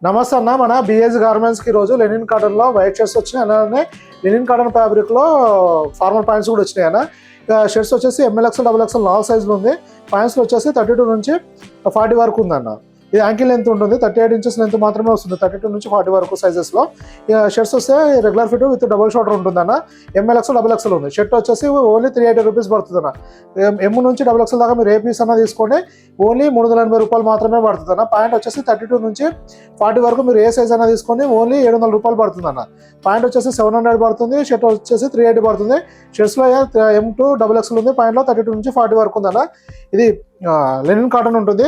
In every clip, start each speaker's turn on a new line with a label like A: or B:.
A: నమస్తే అన్న, మన బిఎస్ గార్మెంట్స్కి ఈరోజు లెనిన్ కాటన్లో వైట్ షర్ట్స్ వచ్చినాయి. అలానే లెనిన్ కాటన్ ఫ్యాబ్రిక్లో ఫార్మల్ ప్యాంట్స్ కూడా వచ్చినాయి అన్న. షర్ట్స్ వచ్చేసి ML XL XXL 4 సైజులు ఉంది. ప్యాంట్స్లో వచ్చేసి 32 నుంచి 40 వరకు ఉందన్న. ఇది యాంకిల్ లెంత్ ఉంటుంది, 38 ఇంచెస్ లెంత్ మాత్రమే వస్తుంది, 32 నుంచి 40 వరకు సైజెస్లో. షర్ట్స్ వస్తే regular fit with double shoulder ఉంటుందన్న. ML XL XXL ఉంది. షర్ట్ వచ్చేసి ఓన్లీ 380 రూపీస్ పడుతుందన్న. M నుంచి XXL దాకా మీరు ఏ పీస్ అన్న తీసుకోండి, ఓన్లీ 380 రూపాయలు మాత్రమే పడుతుందన్న. ప్యాంట్ వచ్చేసి 32 నుంచి 40 వరకు మీరు ఏ సైజ్ అన్న తీసుకోండి, ఓన్లీ 700 రూపాయలు పడుతుందన్న. ప్యాంట్ వచ్చేసి 700 పడుతుంది, షర్ట్ వచ్చేసి 380 పడుతుంది. షర్ట్స్లో M to XXL ఉంది, ప్యాంట్లో 32 నుంచి 40 వరకు ఉందన్న. ఇది లెనిన్ కాటన్ ఉంటుంది,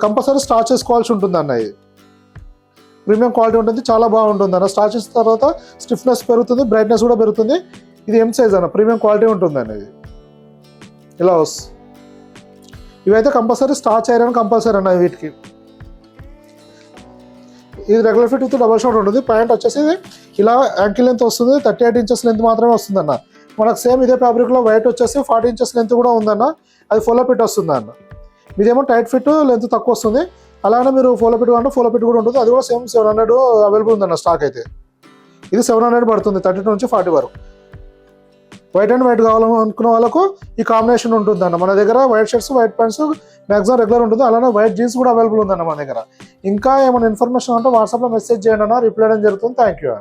A: కంపల్సరీ స్టార్చ్ చేసుకోవాల్సి ఉంటుంది అన్న. ఇది ప్రీమియం క్వాలిటీ ఉంటుంది, చాలా బాగుంటుంది అన్న. స్టార్చ్ చేసిన తర్వాత స్టిఫ్నెస్ పెరుగుతుంది, బ్రైట్నెస్ కూడా పెరుగుతుంది. ఇది M సైజ్ అన్న, ప్రీమియం క్వాలిటీ ఉంటుంది అన్న. ఇది ఇలా వస్తుంది. ఇవైతే కంపల్సరీ స్టార్చ్ ఐరన్ కంపల్సరీ అన్న వీటికి. ఇది regular fit with double shoulder ఉంటుంది. ప్యాంట్ వచ్చేసి ఇలా యాంకిల్ లెంత్ వస్తుంది, 38 ఇంచెస్ లెంత్ మాత్రమే వస్తుంది అన్న. మనకు సేమ్ ఇదే ఫ్యాబ్రిక్లో వైట్ వచ్చేసి 40 ఇంచెస్ లెంత్ కూడా ఉందన్న. అది ఫోలో ఫిట్ వస్తుంది అన్న. మీదేమో టైట్ ఫిట్ లెంత్ తక్కువ వస్తుంది. అలానే మీరు ఫోలో ఫిట్ అంటే ఫోలో ఫిట్ కూడా ఉంటుంది. అది కూడా సేమ్ 700 అవైలబుల్ ఉందన్న స్టాక్ అయితే. ఇది 700 పడుతుంది, 32 నుంచి 40 వరకు. వైట్ అండ్ వైట్ కావాలనుకున్న వాళ్ళకు ఈ కాంబినేషన్ ఉంటుందన్న. మన దగ్గర white shirts, white pants maximum regular ఉంటుంది. అలానే వైట్ జీన్స్ కూడా అవైలబుల్ ఉందన్న మన దగ్గర. ఇంకా ఏమైనా ఇన్ఫర్మేషన్ అంటే వాట్సాప్లో మెసేజ్ చేయండి అన్న, రిప్లై చేయడం జరుగుతుంది. Thank you.